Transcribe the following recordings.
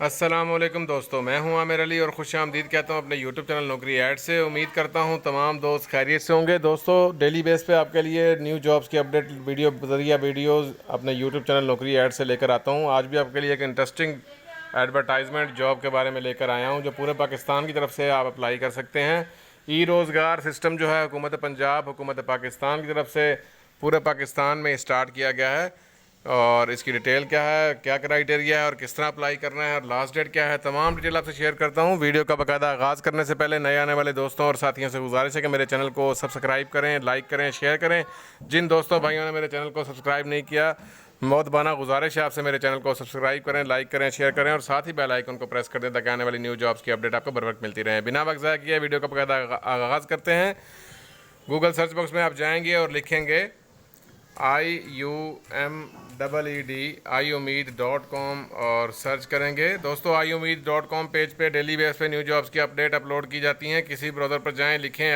अस्सलामुअलैकुम दोस्तों, मैं हूं आमिर अली और खुश आमदीद कहता हूं अपने यूट्यूब चैनल नौकरी ऐड से। उम्मीद करता हूं तमाम दोस्त खैरियत से होंगे। दोस्तों, डेली बेस पे आपके लिए न्यू जॉब्स की अपडेट वीडियोज़ अपने यूट्यूब चैनल नौकरी ऐड से लेकर आता हूं। आज भी आपके लिए एक इंटरेस्टिंग एडवर्टाइजमेंट जॉब के बारे में लेकर आया हूँ, जो पूरे पाकिस्तान की तरफ से आप अप्लाई कर सकते हैं। ई रोज़गार सिस्टम जो है हुकूमत पंजाब, हुकूमत पाकिस्तान की तरफ से पूरे पाकिस्तान में स्टार्ट किया गया है। और इसकी डिटेल क्या है, क्या क्राइटेरिया है और किस तरह अप्लाई करना है और लास्ट डेट क्या है, तमाम डिटेल आपसे शेयर करता हूँ। वीडियो का बाकायदा आगाज़ करने से पहले नए आने वाले दोस्तों और साथियों से गुजारिश है कि मेरे चैनल को सब्सक्राइब करें, लाइक करें, शेयर करें। जिन दोस्तों भाइयों ने मेरे चैनल को सब्सक्राइब नहीं किया, मौतबाना गुजारिश है आपसे मेरे चैनल को सब्सक्राइब करें, लाइक करें, शेयर करें और साथ ही बेल आइकन को प्रेस कर दें ताकि आने वाली न्यू जॉब्स की अपडेट आपको बर वक्त मिलती रहे। बिना वक्त ज़ाया किए वीडियो का बाकायदा आगाज़ करते हैं। गूगल सर्च बॉक्स में आप जाएंगे और लिखेंगे iumeed.com और सर्च करेंगे। दोस्तों, iumeed.com पेज पे डेली बेस पे न्यू जॉब्स की अपडेट अपलोड की जाती हैं। किसी ब्राउज़र पर जाएं, लिखें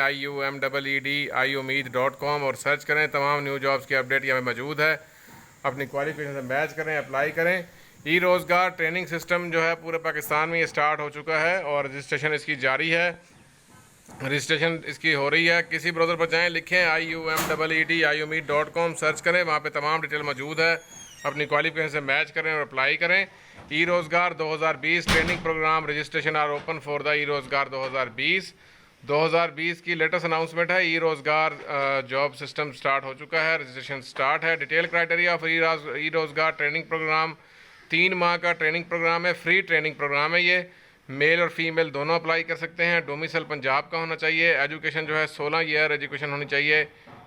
iumeed और सर्च करें। तमाम न्यू जॉब्स की अपडेट यहाँ पे मौजूद है। अपनी क्वालिफिकेशन से मैच करें, अप्लाई करें। ई रोज़गार ट्रेनिंग सिस्टम जो है पूरे पाकिस्तान में ये स्टार्ट हो चुका है और रजिस्ट्रेशन इसकी जारी है। रजिस्ट्रेशन इसकी हो रही है। किसी ब्राउज़र पर जाएं, लिखें iumeed.com, सर्च करें, वहाँ पे तमाम डिटेल मौजूद है। अपनी क्वालिफिकेशन से मैच करें और अप्लाई करें। E Rozgar 2020 training programme registration are open for the ई रोज़गार 2020 की लेटेस्ट अनाउंसमेंट है। ई रोज़गार जॉब सिस्टम स्टार्ट हो चुका है, रजिस्ट्रेशन स्टार्ट है। Detail criteria of E Rozgar training programme 3 माह का ट्रेनिंग प्रोग्राम है, फ्री ट्रेनिंग प्रोग्राम है। ये मेल और फीमेल दोनों अप्लाई कर सकते हैं। डोमिसाइल पंजाब का होना चाहिए। एजुकेशन जो है 16 ईयर एजुकेशन होनी चाहिए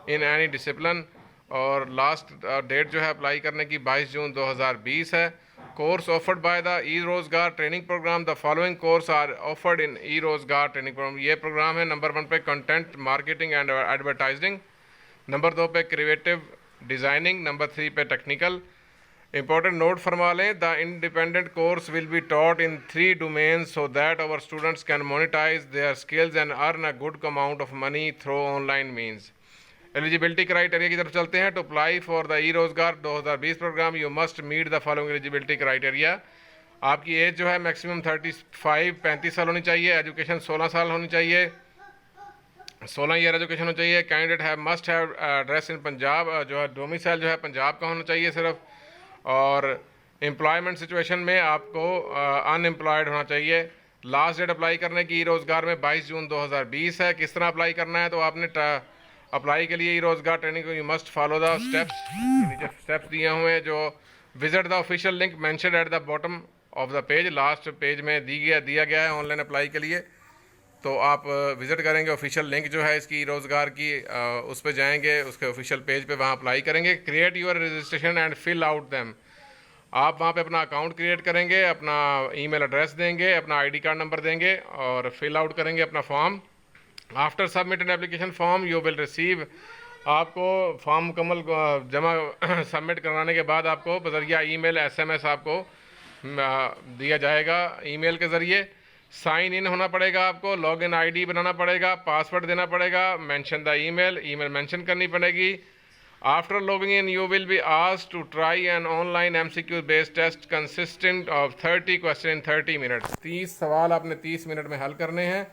इन एनी डिसिप्लिन। और लास्ट डेट जो है अप्लाई करने की 22 जून 2020 है। Course offered by the E Rozgar training programme. The following course are offered in E Rozgar training programme. ये प्रोग्राम है नंबर 1 पे content marketing and advertising, number 2 पे क्रिएटिव डिज़ाइनिंग, नंबर 3 पे टेक्निकल। इंपॉर्टेंट नोट फरमा लें, the independent course will be taught in 3 domains so that our students can monetise their skills and earn a good amount of money through online means. Eligibility criteria की तरफ चलते हैं। To apply for the E Rozgar 2020 programme you must meet the following eligibility criteria. आपकी age जो है maximum 35 साल होनी चाहिए। एजुकेशन 16 साल होनी चाहिए, 16 ईयर एजुकेशन होनी चाहिए। कैंडिडेट है must have address in Punjab, जो है डोमिसाइल जो है पंजाब का होना चाहिए सिर्फ। और एम्प्लॉयमेंट सिचुएशन में आपको अनएम्प्लॉयड होना चाहिए। लास्ट डेट अप्लाई करने की ई रोज़गार में 22 जून 2020 है। किस तरह अप्लाई करना है, तो आपने अप्लाई के लिए ई रोज़गार ट्रेनिंग को you must follow the steps. नीचे स्टेप्स दिए हुए हैं, जो visit the official link mentioned at the bottom of the page. Last page में दिया गया है ऑनलाइन अप्लाई के लिए। तो आप विज़िट करेंगे, ऑफिशियल लिंक जो है इसकी रोज़गार की उस पर जाएंगे, उसके ऑफिशियल पेज पे वहाँ अप्लाई करेंगे। Create your registration and fill out them. आप वहाँ पे अपना अकाउंट क्रिएट करेंगे, अपना ईमेल एड्रेस देंगे, अपना आईडी कार्ड नंबर देंगे और फिल आउट करेंगे अपना form. After submit an application form you will receive. आपको फॉर्म मुकम्मल जमा सबमिट कराने के बाद आपको बजरिया ईमेल SMS आपको दिया जाएगा। ईमेल के ज़रिए साइन इन होना पड़ेगा, आपको लॉगिन आईडी बनाना पड़ेगा, पासवर्ड देना पड़ेगा, मेंशन द ईमेल मेंशन करनी पड़ेगी। After logging in you will be asked to try an online MCQ based test consistent of 30 question in 30 minutes. 30 सवाल आपने 30 मिनट में हल करने हैं।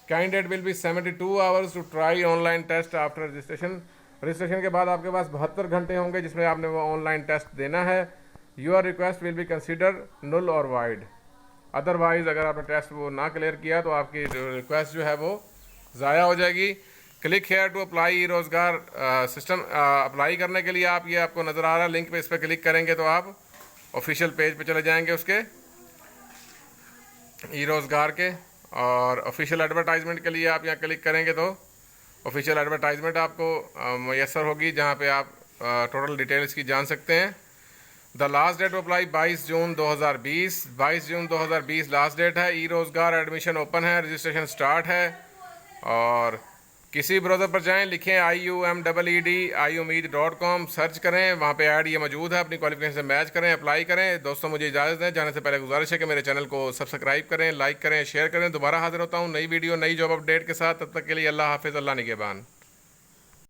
Candidate will be 72 hours to try online test after registration. Registration के बाद आपके पास 72 घंटे होंगे जिसमें आपने वो ऑनलाइन टेस्ट देना है। Your request will be consider null और वाइड। अदरवाइज़ अगर आपने टेस्ट वो ना क्लियर किया तो आपकी रिक्वेस्ट जो है वो ज़ाया हो जाएगी। क्लिक हेयर टू अप्लाई ई रोज़गार सिस्टम। अप्लाई करने के लिए आप ये आपको नज़र आ रहा है लिंक पे, इस पर क्लिक करेंगे तो आप ऑफिशियल पेज पे चले जाएंगे उसके ई रोज़गार के। और ऑफिशियल एडवर्टाइजमेंट के लिए आप यहाँ क्लिक करेंगे तो ऑफिशियल एडवर्टाइजमेंट आपको मैसर होगी, जहाँ पे आप टोटल डिटेल्स की जान सकते हैं। The last date apply 22 June 2020। 22 June 2020 last date है। ई रोज़गार एडमिशन ओपन है, रजिस्ट्रेशन स्टार्ट है। और किसी ब्राउज़र पर जाएं, लिखें iumeed.com, सर्च करें, वहाँ पे ऐड ये मौजूद है। अपनी क्वालिफिकेशन से मैच करें, अप्लाई करें। दोस्तों, मुझे इजाज़त दें। जाने से पहले गुजारिश है कि मेरे चैनल को सब्सक्राइब करें, लाइक करें, शेयर करें। दोबारा हाजिर होता हूँ नई वीडियो नई जॉब अपडेट के साथ। तब तक के लिए अल्लाह हाफिज़, अल्लाह निगहबान।